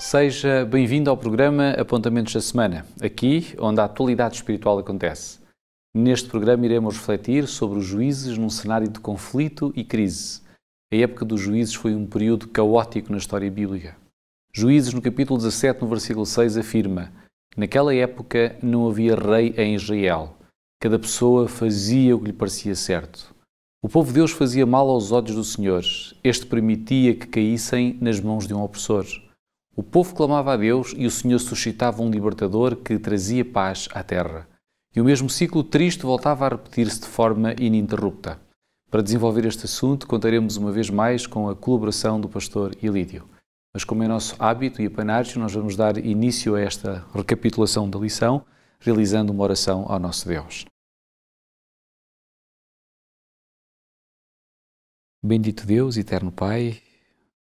Seja bem-vindo ao programa Apontamentos da Semana, aqui onde a atualidade espiritual acontece. Neste programa iremos refletir sobre os juízes num cenário de conflito e crise. A época dos juízes foi um período caótico na história bíblica. Juízes, no capítulo 17, no versículo 6, afirma: naquela época não havia rei em Israel. Cada pessoa fazia o que lhe parecia certo. O povo de Deus fazia mal aos olhos do Senhor. Este permitia que caíssem nas mãos de um opressor. O povo clamava a Deus e o Senhor suscitava um libertador que trazia paz à terra. E o mesmo ciclo triste voltava a repetir-se de forma ininterrupta. Para desenvolver este assunto, contaremos uma vez mais com a colaboração do pastor Ilídio. Mas como é nosso hábito e apanágio, nós vamos dar início a esta recapitulação da lição, realizando uma oração ao nosso Deus. Bendito Deus, eterno Pai,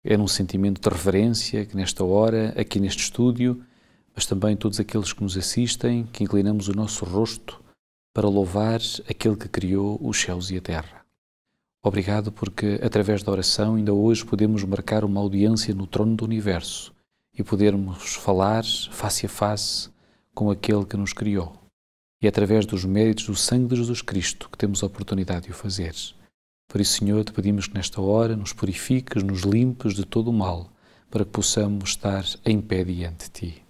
é num sentimento de reverência que nesta hora, aqui neste estúdio, mas também todos aqueles que nos assistem, que inclinamos o nosso rosto para louvar aquele que criou os céus e a terra. Obrigado porque, através da oração, ainda hoje podemos marcar uma audiência no trono do universo e podermos falar face a face com aquele que nos criou. E é através dos méritos do sangue de Jesus Cristo que temos a oportunidade de o fazer. Por isso, Senhor, te pedimos que nesta hora nos purifiques, nos limpes de todo o mal, para que possamos estar em pé diante de Ti.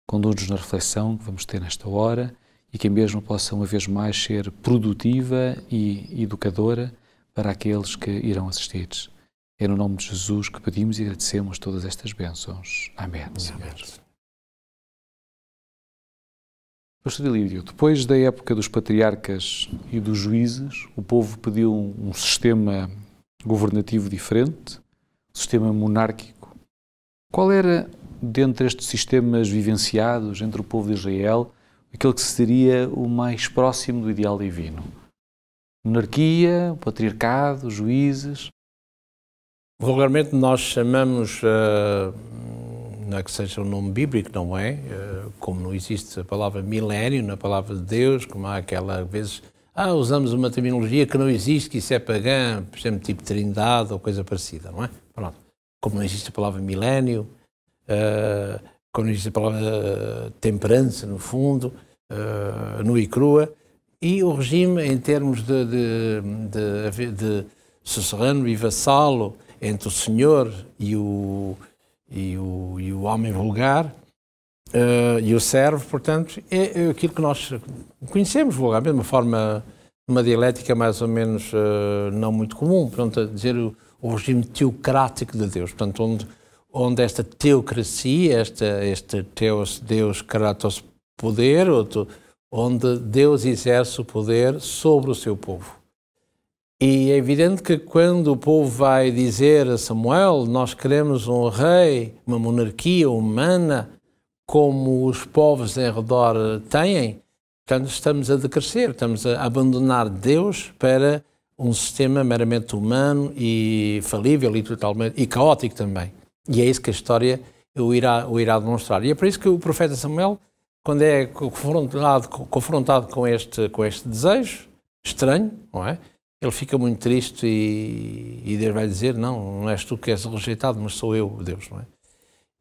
Conduz-nos na reflexão que vamos ter nesta hora e que a mesma possa uma vez mais ser produtiva e educadora para aqueles que irão assistir. É no nome de Jesus que pedimos e agradecemos todas estas bênçãos. Amém, Senhor. Pastor Ilídio, depois da época dos patriarcas e dos juízes, o povo pediu um sistema governativo diferente, um sistema monárquico. Qual era, dentre estes sistemas vivenciados entre o povo de Israel, aquele que seria o mais próximo do ideal divino? Monarquia, o patriarcado, os juízes? Vulgarmente nós chamamos, não é que seja um nome bíblico, não é? Como não existe a palavra milénio na palavra de Deus, como há aquela, às vezes, usamos uma terminologia que não existe, que isso é pagã, por exemplo, tipo trindade ou coisa parecida, não é? Pronto. Como não existe a palavra milénio, como não existe a palavra temperança, no fundo, nua e crua, e o regime, em termos de suzerano e vassalo entre o senhor e o homem vulgar e o servo, portanto, é aquilo que nós conhecemos vulgarmente, de uma forma, uma dialética mais ou menos não muito comum, portanto, a dizer o regime teocrático de Deus, portanto, onde esta teocracia, este teos, Deus, kratos, poder, onde Deus exerce o poder sobre o seu povo. E é evidente que quando o povo vai dizer a Samuel, nós queremos um rei, uma monarquia humana, como os povos em redor têm, portanto estamos a decrescer, estamos a abandonar Deus para um sistema meramente humano e falível e totalmente, e caótico também. E é isso que a história o irá demonstrar. E é por isso que o profeta Samuel, quando é confrontado com este desejo estranho, não é? Ele fica muito triste e Deus vai dizer, não és tu que és rejeitado, mas sou eu, Deus, não é?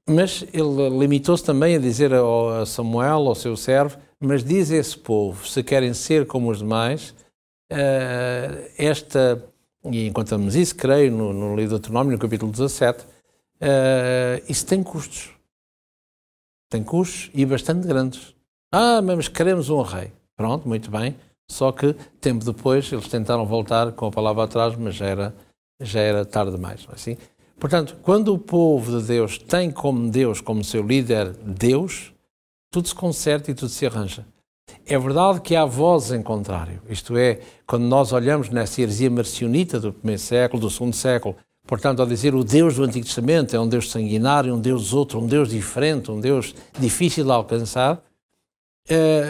Mas ele limitou-se também a dizer a Samuel, ao seu servo, mas diz a esse povo, se querem ser como os demais, e encontramos isso, creio, no livro de Deuteronômio, no capítulo 17, isso tem custos. Tem custos e bastante grandes. Mas queremos um rei. Pronto, muito bem. Só que, tempo depois, eles tentaram voltar com a palavra atrás, mas já era tarde demais, não é assim? Portanto, quando o povo de Deus tem como Deus, como seu líder, Deus, tudo se conserta e tudo se arranja. É verdade que há vozes em contrário. Isto é, quando nós olhamos nessa heresia marcionita do primeiro século, do segundo século, portanto, ao dizer o Deus do Antigo Testamento é um Deus sanguinário, um Deus outro, um Deus diferente, um Deus difícil de alcançar,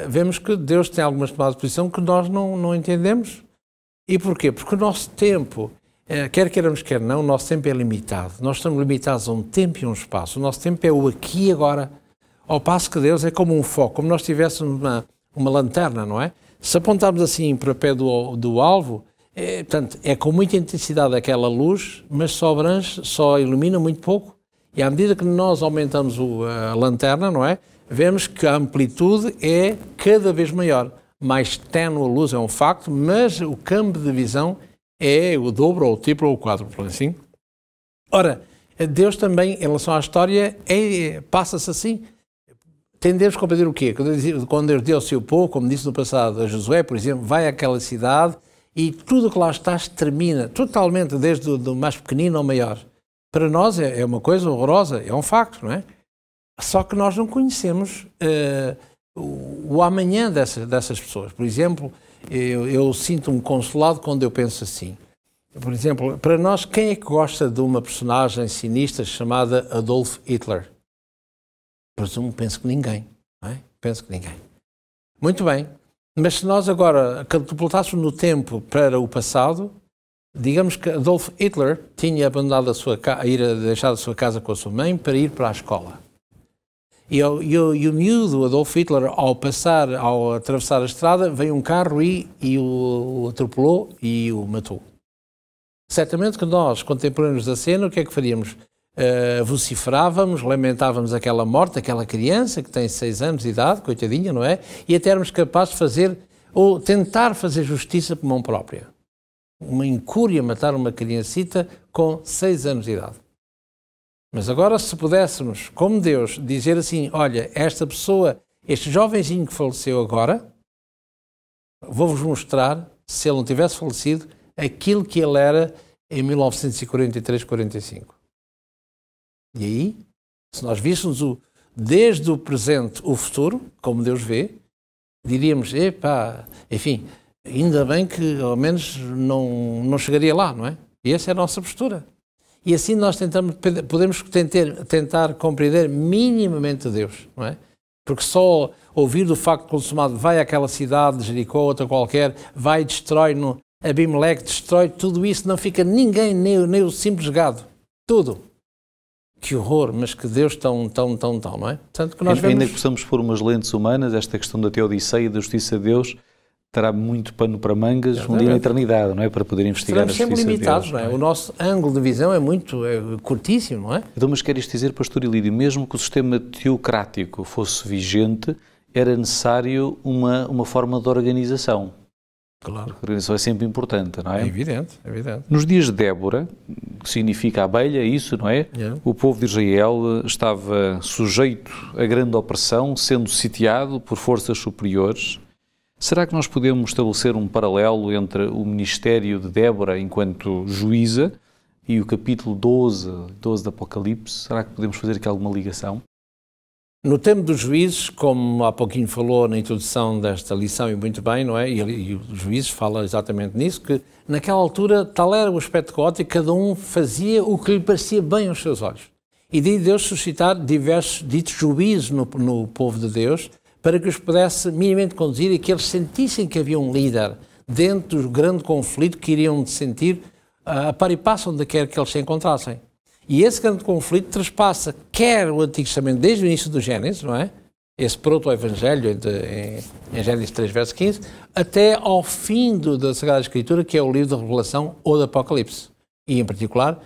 vemos que Deus tem algumas tomadas de posição que nós não entendemos. E porquê? Porque o nosso tempo, quer queiramos, quer não, o nosso tempo é limitado. Nós estamos limitados a um tempo e um espaço. O nosso tempo é o aqui e agora. Ao passo que Deus é como um foco, como nós tivéssemos uma lanterna, não é? Se apontarmos assim para o pé do alvo, portanto, é com muita intensidade aquela luz, mas só ilumina muito pouco E à medida que nós aumentamos a lanterna, não é? Vemos que a amplitude é cada vez maior. Mais ténue a luz é um facto, mas o campo de visão é o dobro, ou o triplo, ou o quádruplo, assim. Ora, Deus também, em relação à história, passa-se assim. Tem Deus compreender o quê? Quando Deus deu o seu povo, como disse no passado a Josué, por exemplo, vai àquela cidade e tudo que lá está extermina, totalmente, desde o mais pequenino ao maior. Para nós é uma coisa horrorosa, é um facto, não é? Só que nós não conhecemos o amanhã dessas pessoas. Por exemplo, eu sinto-me consolado quando eu penso assim. Por exemplo, para nós, quem é que gosta de uma personagem sinistra chamada Adolf Hitler? Penso que ninguém, não é? Penso que ninguém. Muito bem, mas se nós agora catapultássemos no tempo para o passado, digamos que Adolf Hitler tinha abandonado deixado a sua casa com a sua mãe para ir para a escola. E o miúdo Adolf Hitler, ao atravessar a estrada, veio um carro e o atropelou e o matou. Certamente que nós, contemporâneos da cena, o que é que faríamos? Vociferávamos, lamentávamos aquela morte, aquela criança que tem 6 anos de idade, coitadinha, não é? E até éramos capazes de fazer, ou tentar fazer justiça por mão própria. Uma incúria matar uma criancita com 6 anos de idade. Mas agora, se pudéssemos, como Deus, dizer assim, olha, esta pessoa, este jovenzinho que faleceu agora, vou-vos mostrar, se ele não tivesse falecido, aquilo que ele era em 1943-45. E aí, se nós víssemos desde o presente o futuro, como Deus vê, diríamos, enfim, ainda bem que ao menos não chegaria lá, não é? E essa é a nossa postura. E assim nós podemos tentar compreender minimamente Deus, não é? Porque só ouvir do facto consumado, vai àquela cidade de Jericó, outra qualquer, vai e destrói, Abimeleque destrói, tudo isso, não fica ninguém, nem o simples gado. Tudo. Que horror, mas que Deus tão, não é? Tanto que nós vemos... Ainda que possamos pôr umas lentes humanas, esta questão da teodiceia e da justiça de Deus terá muito pano para mangas um dia na eternidade, não é? Para poder investigar a justiça de Deus. Estamos sempre limitados, não é? O nosso ângulo de visão é curtíssimo, não é? Então, mas quer isto dizer, Pastor Ilídio, mesmo que o sistema teocrático fosse vigente, era necessário uma forma de organização. Claro. A organização é sempre importante, não é? É evidente, é evidente. Nos dias de Débora, que significa abelha, isso, não é? Yeah. O povo de Israel estava sujeito a grande opressão, sendo sitiado por forças superiores. Será que nós podemos estabelecer um paralelo entre o ministério de Débora enquanto juíza e o capítulo 12 do Apocalipse? Será que podemos fazer aqui alguma ligação? No tempo dos juízes, como há pouquinho falou na introdução desta lição, e muito bem, não é? E os juízes fala exatamente nisso, que naquela altura tal era o aspecto caótico, cada um fazia o que lhe parecia bem aos seus olhos. E de Deus suscitar diversos ditos juízes no povo de Deus, para que os pudesse minimamente conduzir e que eles sentissem que havia um líder dentro do grande conflito que iriam sentir a par e passo onde quer que eles se encontrassem. E esse grande conflito transpassa quer o Antigo Testamento desde o início do Gênesis, não é? Esse proto-evangelho em Gênesis 3, verso 15, até ao fim da Sagrada Escritura, que é o livro da Revelação ou do Apocalipse. E em particular,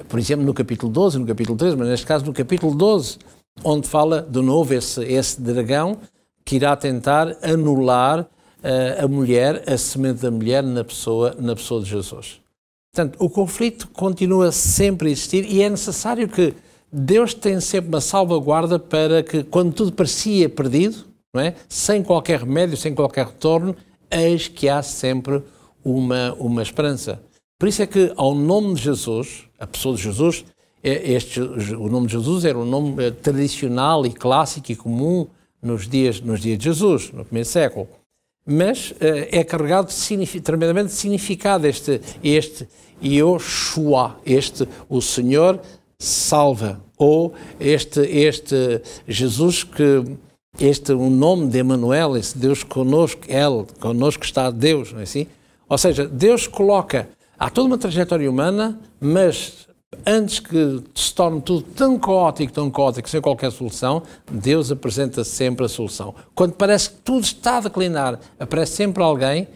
por exemplo, no capítulo 12 e no capítulo 13, mas neste caso no capítulo 12, onde fala de novo esse dragão que irá tentar anular a mulher, a semente da mulher na pessoa de Jesus. Portanto, o conflito continua sempre a existir e é necessário que Deus tenha sempre uma salvaguarda para que, quando tudo parecia perdido, não é? Sem qualquer remédio, sem qualquer retorno, eis que há sempre uma esperança. Por isso é que, ao nome de Jesus, a pessoa de Jesus, o nome de Jesus era um nome tradicional e clássico e comum nos dias de Jesus, no primeiro século. Mas é carregado tremendamente de significado este Yoshua, o Senhor salva, ou este Jesus o nome de Emanuel, esse Deus connosco, connosco está Deus, não é assim? Ou seja, Deus há toda uma trajetória humana, mas antes que se torne tudo tão caótico, sem qualquer solução, Deus apresenta sempre a solução. Quando parece que tudo está a declinar, aparece sempre alguém,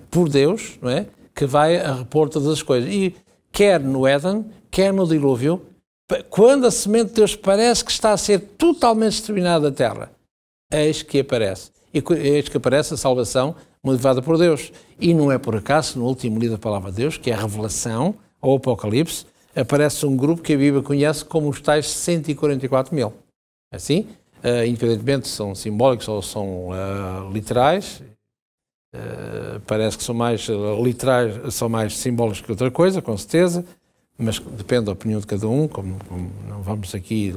por Deus, não é? Que vai a repor todas as coisas. E quer no Éden, quer no dilúvio, Quando a semente de Deus parece que está a ser totalmente exterminada da terra, eis que aparece. E eis que aparece a salvação motivada por Deus. E não é por acaso, no último livro da Palavra de Deus, que é a Revelação, ou Apocalipse, aparece um grupo que a Bíblia conhece como os tais 144 mil. Assim, independentemente se são simbólicos ou são literais, parece que são mais literais, são mais simbólicos que outra coisa, com certeza, mas depende da opinião de cada um, como não vamos aqui,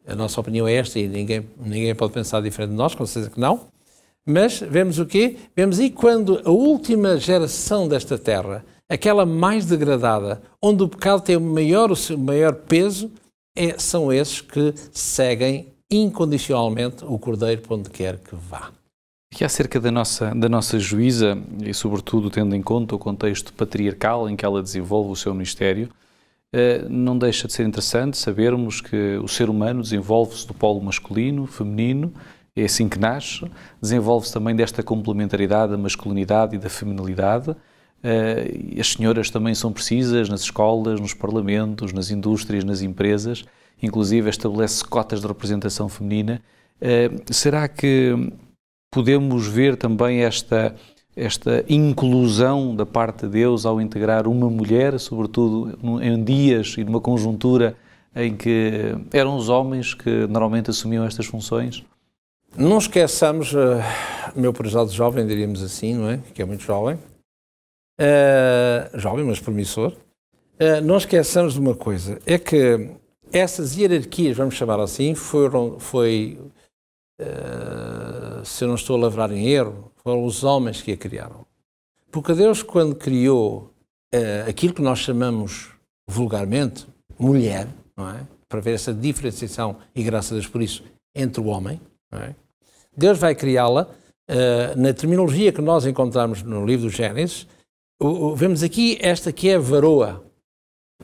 a nossa opinião é esta e ninguém pode pensar diferente de nós, com certeza que não. Mas vemos o quê? Vemos aí quando a última geração desta terra, aquela mais degradada, onde o pecado tem o maior peso, são esses que seguem incondicionalmente o Cordeiro para onde quer que vá. E acerca da nossa juíza, e sobretudo tendo em conta o contexto patriarcal em que ela desenvolve o seu ministério, não deixa de ser interessante sabermos que o ser humano desenvolve-se do polo masculino, feminino, é assim que nasce, desenvolve-se também desta complementaridade da masculinidade e da feminilidade. As senhoras também são precisas nas escolas, nos parlamentos, nas indústrias, nas empresas, inclusive estabelece cotas de representação feminina. Será que podemos ver também esta inclusão da parte de Deus ao integrar uma mulher, sobretudo em dias e numa conjuntura em que eram os homens que normalmente assumiam estas funções? Não esqueçamos, meu prezado jovem, diríamos assim, não é? Que é muito jovem, jovem, mas promissor. Não esqueçamos de uma coisa, é que essas hierarquias, vamos chamar assim, se eu não estou a lavrar em erro, foram os homens que a criaram. Porque Deus, quando criou aquilo que nós chamamos vulgarmente mulher, não é? Para ver essa diferenciação, e graças a Deus por isso, entre o homem, não é? Deus vai criá-la, na terminologia que nós encontramos no livro do Gênesis, vemos aqui esta que é a varoa,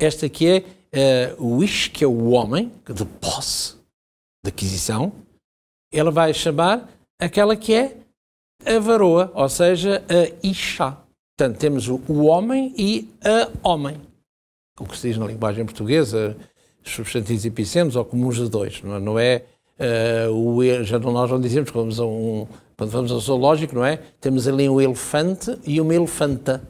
esta que é o ish, que é o homem, de posse, de aquisição. Ela vai chamar aquela que é a varoa, ou seja, a isha. Portanto, temos o homem e a homem. O que se diz na linguagem portuguesa, substantivos epicêntos ou comuns de dois. Não é já nós não dizemos, quando vamos ao zoológico, não é? Temos ali um elefante e uma elefanta.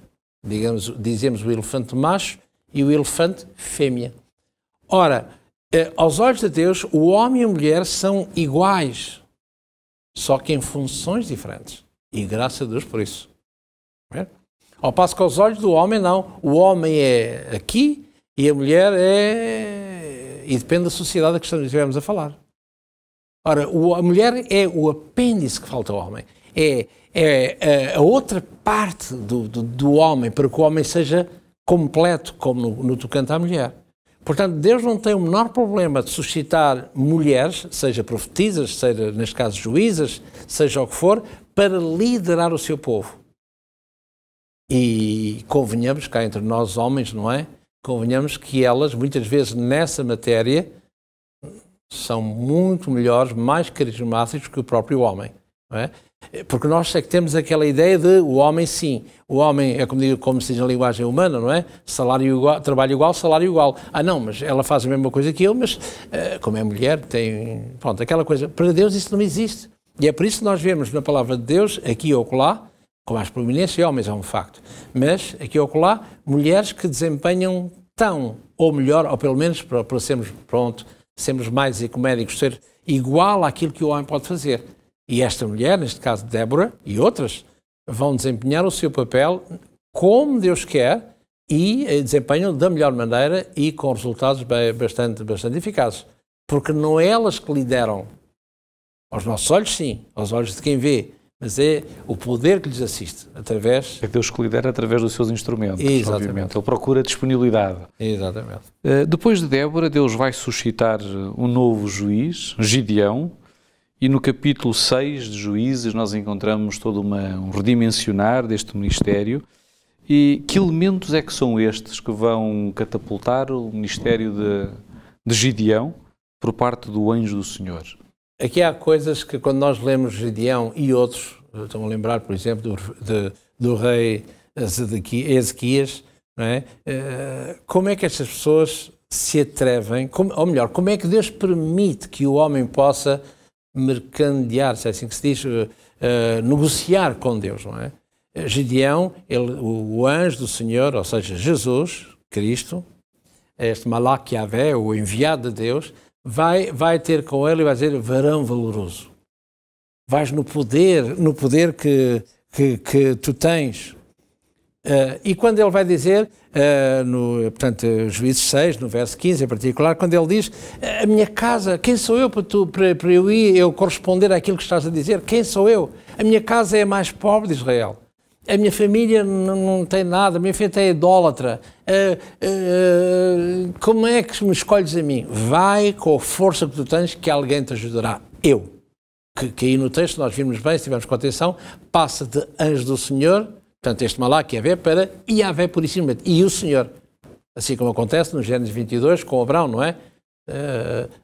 Dizemos o elefante macho e o elefante fêmea. Ora, aos olhos de Deus, o homem e a mulher são iguais, só que em funções diferentes. E graças a Deus por isso. É? Ao passo que aos olhos do homem, não. O homem é aqui e a mulher é... E depende da sociedade a que estivemos a falar. Ora, a mulher é o apêndice que falta ao homem. É a outra parte do homem, para que o homem seja completo, como no tocante à mulher. Portanto, Deus não tem o menor problema de suscitar mulheres, seja profetisas, seja, neste caso, juízas, seja o que for, para liderar o seu povo. E convenhamos, cá entre nós homens, não é? Convenhamos que elas, muitas vezes, nessa matéria, são muito melhores, mais carismáticos que o próprio homem, não é? Porque nós é que temos aquela ideia de o homem, sim. O homem é como se diz na linguagem humana, não é? Salário igual, trabalho igual, salário igual. Ah, não, mas ela faz a mesma coisa que eu, mas como é mulher, tem... Pronto, aquela coisa. Para Deus isso não existe. E é por isso que nós vemos na palavra de Deus, aqui ou acolá, com mais proeminência, homens é um facto, mas aqui ou acolá, mulheres que desempenham tão, ou melhor, ou pelo menos para sermos mais ecuménicos, ser igual àquilo que o homem pode fazer. E esta mulher, neste caso Débora e outras, vão desempenhar o seu papel como Deus quer e desempenham da melhor maneira e com resultados bastante eficazes. Porque não é elas que lideram. Aos nossos olhos, sim. Aos olhos de quem vê. Mas é o poder que lhes assiste. Através... É Deus que lidera através dos seus instrumentos. Exatamente. Obviamente. Ele procura disponibilidade. Exatamente. Depois de Débora, Deus vai suscitar um novo juiz, Gideão. E no capítulo 6 de Juízes nós encontramos todo um redimensionar deste ministério. E que elementos é que são estes que vão catapultar o ministério de Gideão por parte do anjo do Senhor? Aqui há coisas que quando nós lemos Gideão e outros, estão a lembrar, por exemplo, do rei Ezequias, não é? Como é que estas pessoas se atrevem, ou melhor, como é que Deus permite que o homem possa mercandear, se é assim que se diz, negociar com Deus, não é? Gideão, o anjo do Senhor, ou seja, Jesus, Cristo, este Malach Yahvé, o enviado de Deus, vai ter com ele e vai dizer, varão valoroso. Vais no poder que tu tens. E quando ele vai dizer, portanto, Juízes 6, no verso 15 em particular, quando ele diz, a minha casa, quem sou eu para eu corresponder àquilo que estás a dizer? Quem sou eu? A minha casa é a mais pobre de Israel. A minha família não tem nada, a minha família é idólatra. Como é que me escolhes a mim? Vai com a força que tu tens, que alguém te ajudará. Eu. Que aí no texto, nós vimos bem, se tivermos com atenção, passa de anjo do Senhor, portanto este Malach Yahvé, para Yahvé purissimamente, e o Senhor. Assim como acontece no Gênesis 22 com Abraão, não é?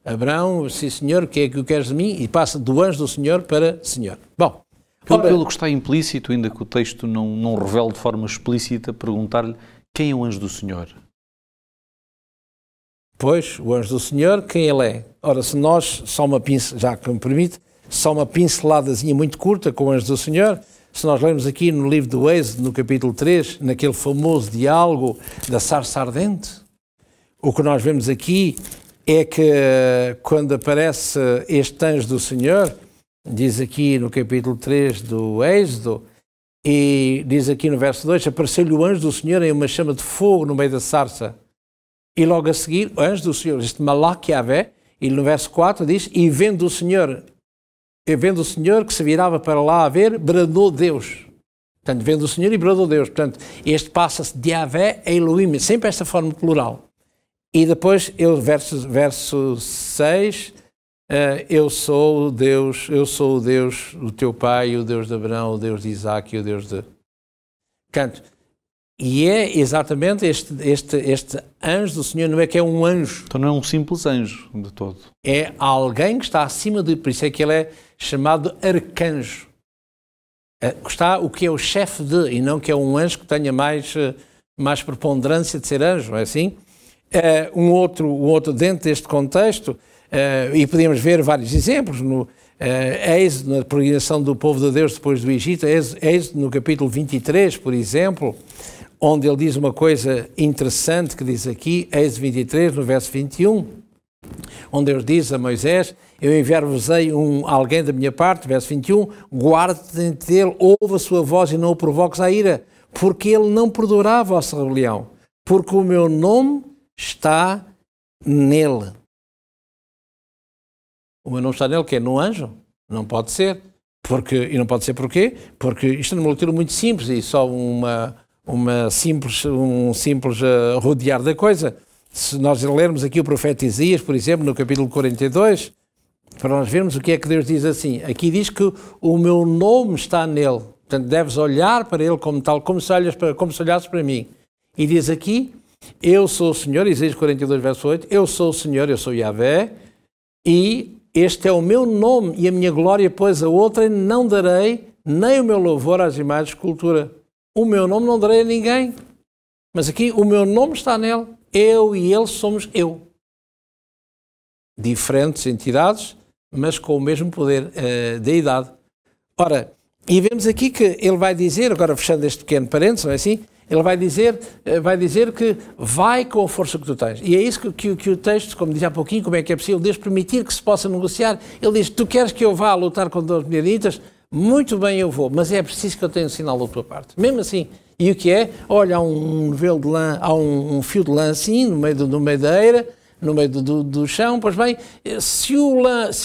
Abraão, sim Senhor, o que é que tu queres de mim? E passa do anjo do Senhor para Senhor. Bom. Pelo que está implícito, ainda que o texto não revele de forma explícita, perguntar-lhe quem é o anjo do Senhor? Pois, o anjo do Senhor, quem ele é? Ora, se nós, já que me permite, só uma pinceladazinha muito curta com o anjo do Senhor, se nós lermos aqui no livro do Êxodo, no capítulo 3, naquele famoso diálogo da sarça ardente, o que nós vemos aqui é que quando aparece este anjo do Senhor, diz aqui no capítulo 3 do Êxodo, e diz aqui no verso 2, apareceu-lhe o anjo do Senhor em uma chama de fogo no meio da sarça. E logo a seguir, o anjo do Senhor, este Malach Yahvé, e no verso 4 diz, e vendo o Senhor que se virava para lá a ver, bradou Deus. Portanto, vendo o Senhor e bradou Deus. Portanto, este passa-se de Yahvé a Elohim, sempre esta forma plural. E depois, verso 6... eu sou o Deus, o teu pai, o Deus de Abraão, o Deus de Isaac e o Deus de... Portanto, e é exatamente este anjo do Senhor, não é que é um anjo. Então não é um simples anjo de todo. É alguém que está acima de... Por isso é que ele é chamado arcanjo. Está o que é o chefe de, e não que é um anjo que tenha mais preponderância de ser anjo, não é assim? Um outro dentro deste contexto... e podemos ver vários exemplos no Êxodo, na peregrinação do povo de Deus depois do Egito, Êxodo no capítulo 23, por exemplo, onde ele diz uma coisa interessante que diz aqui, Êxodo 23, no verso 21, onde Deus diz a Moisés, eu enviar-vos-ei alguém da minha parte, verso 21, guarda-te dele, ouve a sua voz e não o provoques à ira, porque ele não perdoará a vossa rebelião, porque o meu nome está nele. O meu nome está nele, que é no anjo? Não pode ser. E não pode ser porquê? Porque isto é uma leitura muito simples e só um simples rodear da coisa. Se nós lermos aqui o profeta Isaías, por exemplo, no capítulo 42, para nós vermos o que é que Deus diz assim. Aqui diz que o meu nome está nele. Portanto, deves olhar para ele como tal, como se olhasses para mim. E diz aqui, eu sou o Senhor, Isaías 42, verso 8, eu sou o Senhor, eu sou Yahvé, e este é o meu nome e a minha glória, pois a outra não darei, nem o meu louvor às imagens de escultura. O meu nome não darei a ninguém. Mas aqui o meu nome está nele. Eu e ele somos eu. Diferentes entidades, mas com o mesmo poder da idade. Ora, e vemos aqui que ele vai dizer, agora fechando este pequeno parênteses, não é assim? Ele vai dizer que vai com a força que tu tens. E é isso que o texto, como dizia há pouquinho, como é que é possível Deus permitir que se possa negociar. Ele diz, tu queres que eu vá lutar contra os midianitas? Muito bem, eu vou, mas é preciso que eu tenha um sinal da tua parte. Mesmo assim. E o que é? Olha, há um novelo de lã, há um fio de lã assim, no meio da eira, no meio do chão, pois bem, se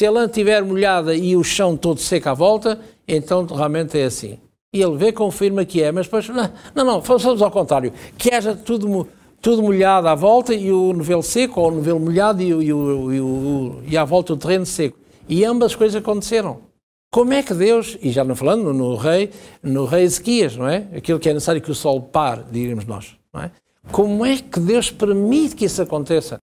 a lã estiver molhada e o chão todo seco à volta, então realmente é assim. E ele vê, confirma que é, mas depois, não, façamos ao contrário, que haja tudo molhado à volta e o novelo seco, ou o novelo molhado e à volta o terreno seco. E ambas as coisas aconteceram. Como é que Deus, e já não falando no rei Ezequias, não é? Aquilo que é necessário que o sol pare, diríamos nós, não é? Como é que Deus permite que isso aconteça?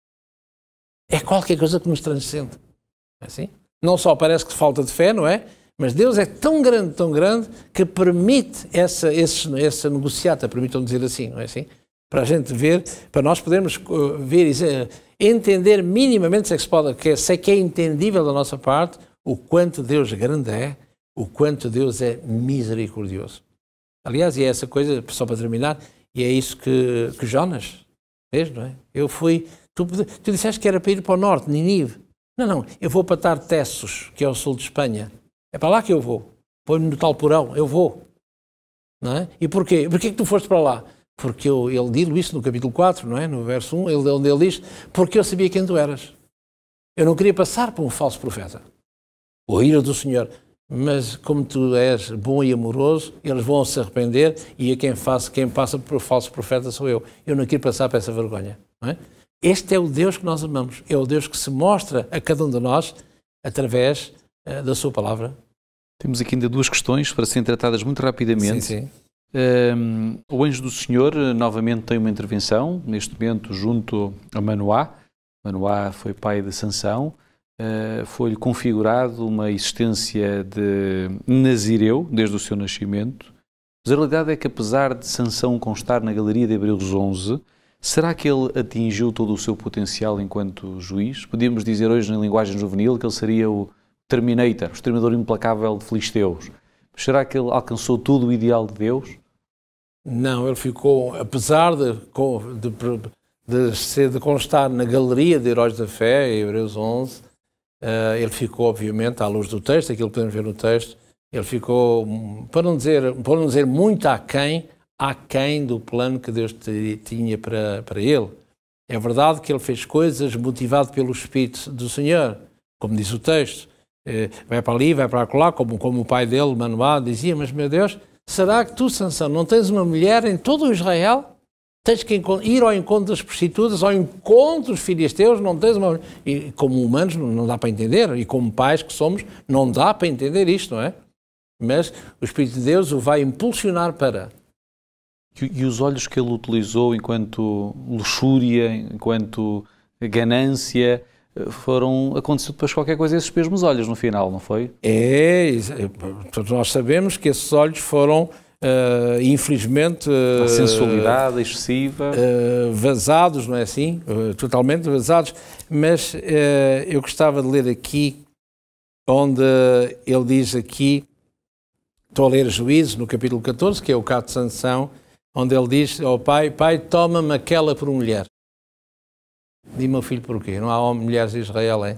É qualquer coisa que nos transcende, não é assim? Não só parece que falta de fé, não é? Mas Deus é tão grande, que permite essa negociata, permitam dizer assim, não é assim? para a gente ver, para nós podermos ver e entender minimamente, sei que é entendível da nossa parte, o quanto Deus grande é, o quanto Deus é misericordioso. Aliás, e é essa coisa, só para terminar, e é isso que Jonas fez, não é? Eu fui, tu disseste que era para ir para o norte, Nínive. Não, eu vou para Tartessos, que é o sul de Espanha. É para lá que eu vou. Põe-me no tal porão, eu vou. Não é? E porquê? Porquê que tu foste para lá? Porque ele diz isso no capítulo 4, não é? No verso 1, onde ele diz, porque eu sabia quem tu eras. Eu não queria passar por um falso profeta. O ira do Senhor. Mas como tu és bom e amoroso, eles vão se arrepender e quem passa por falso profeta sou eu. Eu não queria passar por essa vergonha. Não é? Este é o Deus que nós amamos. É o Deus que se mostra a cada um de nós através da sua palavra. Temos aqui ainda duas questões para serem tratadas muito rapidamente. Sim. O anjo do Senhor novamente tem uma intervenção, neste momento junto a Manoá. Manoá foi pai de Sansão. Foi-lhe configurado uma existência de nazireu desde o seu nascimento. Mas a realidade é que, apesar de Sansão constar na galeria de Hebreus 11, será que ele atingiu todo o seu potencial enquanto juiz? Podíamos dizer hoje, na linguagem juvenil, que ele seria o Terminator, o exterminador implacável de filisteus. Mas será que ele alcançou todo o ideal de Deus? Não, ele ficou, apesar de constar na galeria de heróis da fé, Hebreus 11, ele ficou, obviamente, à luz do texto, aquilo que podemos ver no texto, ele ficou, para não dizer muito aquém do plano que Deus tinha para ele. É verdade que ele fez coisas motivado pelo Espírito do Senhor, como diz o texto. Vai para ali, vai para lá, como o pai dele, Manoá, dizia, mas meu Deus, será que tu, Sansão, não tens uma mulher em todo o Israel? Tens que ir ao encontro das prostitutas, ao encontro dos filisteus, não tens uma... E como humanos não dá para entender, e como pais que somos, não dá para entender isto, não é? Mas o Espírito de Deus o vai impulsionar para... E os olhos que ele utilizou enquanto luxúria, enquanto ganância, aconteceu depois qualquer coisa a esses mesmos olhos no final, não foi? Todos nós sabemos que esses olhos foram... infelizmente a sensualidade excessiva, vazados, não é assim? Totalmente vazados, mas eu gostava de ler aqui onde ele diz aqui, estou a ler Juízes no capítulo 14, que é o caso de Sansão, onde ele diz ao pai, toma-me aquela por mulher. Diz, meu filho, porquê? Não há mulheres em Israel, é?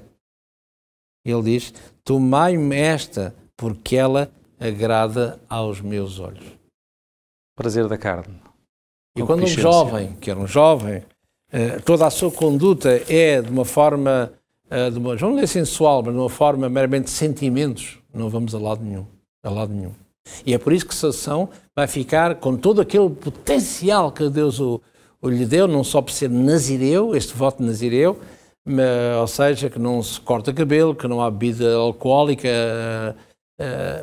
Ele diz, tomai-me esta, porque ela agrada aos meus olhos. Prazer da carne. E quando um jovem, toda a sua conduta é de uma forma, vamos dizer sensual, mas de uma forma meramente de sentimentos, não vamos a lado nenhum. E é por isso que Sansão vai ficar com todo aquele potencial que Deus lhe deu, não só por ser nazireu, este voto de nazireu, ou seja, que não se corta cabelo, que não há bebida alcoólica.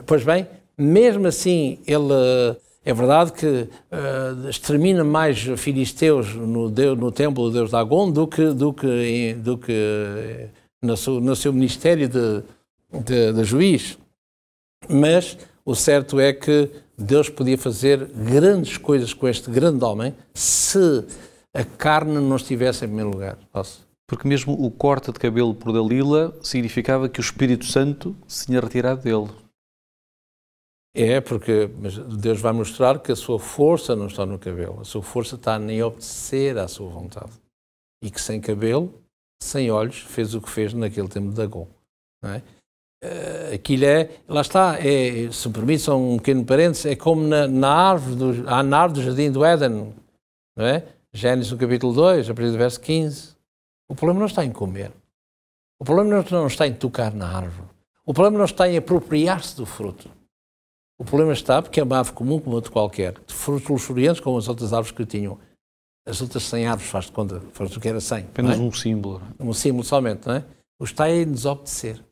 Pois bem, mesmo assim, ele é verdade que extermina mais filisteus no templo do Deus Dagon do que no seu ministério de juiz. Mas o certo é que Deus podia fazer grandes coisas com este grande homem se a carne não estivesse em primeiro lugar. Porque mesmo o corte de cabelo por Dalila significava que o Espírito Santo se tinha retirado dele. Mas Deus vai mostrar que a sua força não está no cabelo, a sua força está em obedecer à sua vontade. E que sem cabelo, sem olhos, fez o que fez naquele tempo de Dagon. Não é? Aquilo lá está, se me permite, só um pequeno parênteses, é como na árvore do Jardim do Éden, não é? Gênesis no capítulo 2, a partir do verso 15. O problema não está em comer. O problema não está em tocar na árvore. O problema não está em apropriar-se do fruto. O problema está porque é uma árvore comum como outro qualquer, de frutos luxuriantes como as outras árvores que tinham. As outras 100 árvores, faz de conta, faz o que era 100. Apenas um símbolo. Um símbolo somente, não é? O está é em desobedecer.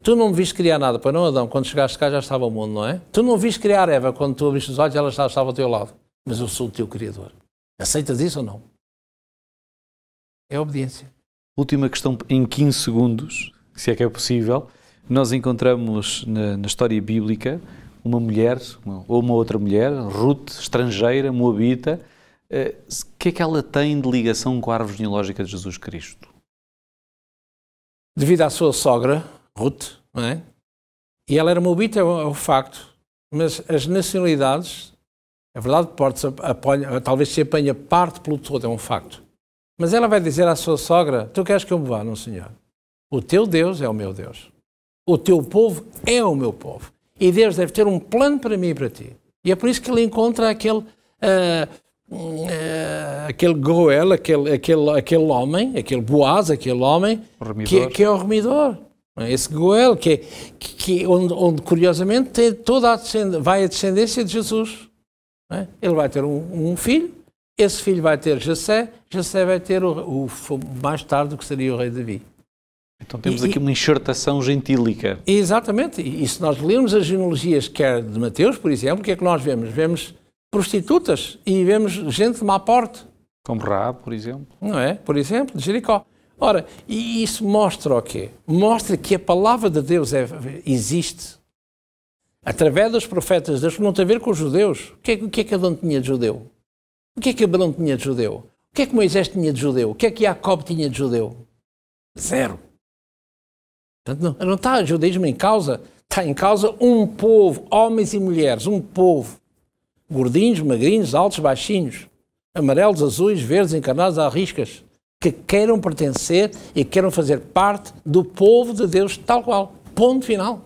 Tu não me viste criar nada, para não, Adão, quando chegaste cá já estava o mundo, não é? Tu não viste criar Eva, quando tu abriste os olhos ela já estava ao teu lado. Mas eu sou o teu Criador. Aceitas isso ou não? É obediência. Última questão em 15 segundos, se é que é possível. Nós encontramos na história bíblica uma mulher, ou uma outra mulher, Ruth, estrangeira, moabita, O que é que ela tem de ligação com a árvore genealógica de Jesus Cristo? Devido à sua sogra, Ruth, não é? E ela era moabita, é o facto. Mas as nacionalidades, é verdade, talvez se apanha parte pelo todo, é um facto. Mas ela vai dizer à sua sogra, tu queres que eu me vá? Não, senhor. O teu Deus é o meu Deus. O teu povo é o meu povo. E Deus deve ter um plano para mim e para ti. E é por isso que ele encontra aquele Goel, aquele homem, aquele Boaz, aquele homem que é o remidor. Esse Goel, onde curiosamente tem toda vai a descendência de Jesus. Ele vai ter um filho, esse filho vai ter Jessé vai ter mais tarde o que seria o rei Davi. Então temos aqui uma enxertação gentílica. Exatamente. E se nós lermos as genealogias, quer de Mateus, por exemplo, o que é que nós vemos? Vemos prostitutas e vemos gente de má porte. Como Raab, por exemplo. Não é? Por exemplo, de Jericó. Ora, e isso mostra o quê? Mostra que a palavra de Deus existe. Através dos profetas de Deus, que não tem a ver com os judeus. O que é que Adão tinha de judeu? O que é que Abraão tinha de judeu? O que é que Moisés tinha de judeu? O que é que Jacob tinha de judeu? Zero. Portanto, não está o judaísmo em causa. Está em causa um povo, homens e mulheres, um povo. Gordinhos, magrinhos, altos, baixinhos, amarelos, azuis, verdes, encarnados, à riscas, que queiram pertencer e queiram fazer parte do povo de Deus tal qual. Ponto final.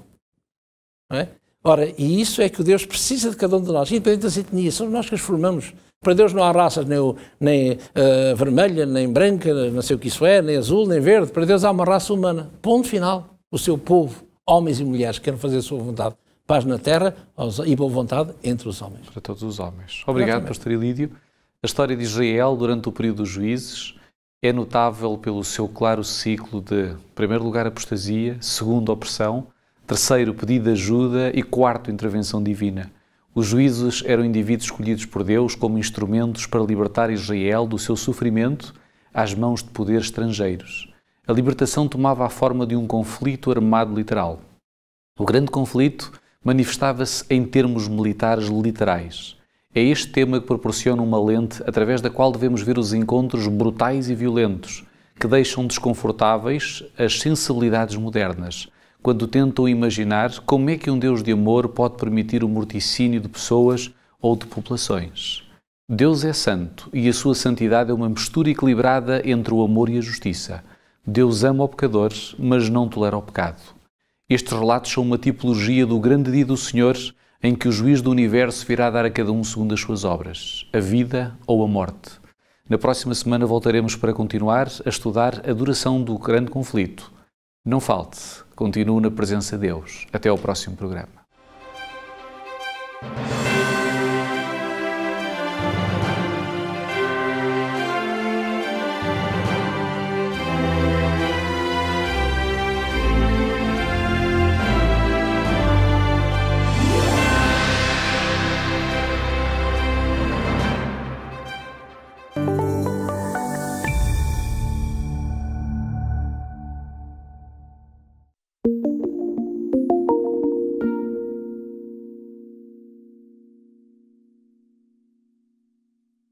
Não é? Ora, e isso é que Deus precisa de cada um de nós, independente da etnia, somos nós que os formamos. Para Deus não há raças, nem vermelha, nem branca, não sei o que isso é, nem azul, nem verde. Para Deus há uma raça humana. Ponto final. O seu povo, homens e mulheres, querem fazer a sua vontade. Paz na terra e boa vontade entre os homens. Para todos os homens. Obrigado, Pastor Ilídio. A história de Israel durante o período dos juízes é notável pelo seu claro ciclo de, em primeiro lugar, apostasia, segundo, opressão, terceiro, pedido de ajuda e quarto, intervenção divina. Os juízes eram indivíduos escolhidos por Deus como instrumentos para libertar Israel do seu sofrimento às mãos de poderes estrangeiros. A libertação tomava a forma de um conflito armado literal. O grande conflito manifestava-se em termos militares literais. É este tema que proporciona uma lente através da qual devemos ver os encontros brutais e violentos que deixam desconfortáveis as sensibilidades modernas, quando tentam imaginar como é que um Deus de amor pode permitir o morticínio de pessoas ou de populações. Deus é santo e a sua santidade é uma mistura equilibrada entre o amor e a justiça. Deus ama o pecador, mas não tolera o pecado. Estes relatos são uma tipologia do grande dia do Senhor, em que o juiz do universo virá dar a cada um segundo as suas obras, a vida ou a morte. Na próxima semana voltaremos para continuar a estudar a duração do grande conflito. Não falte, continue na presença de Deus. Até ao próximo programa.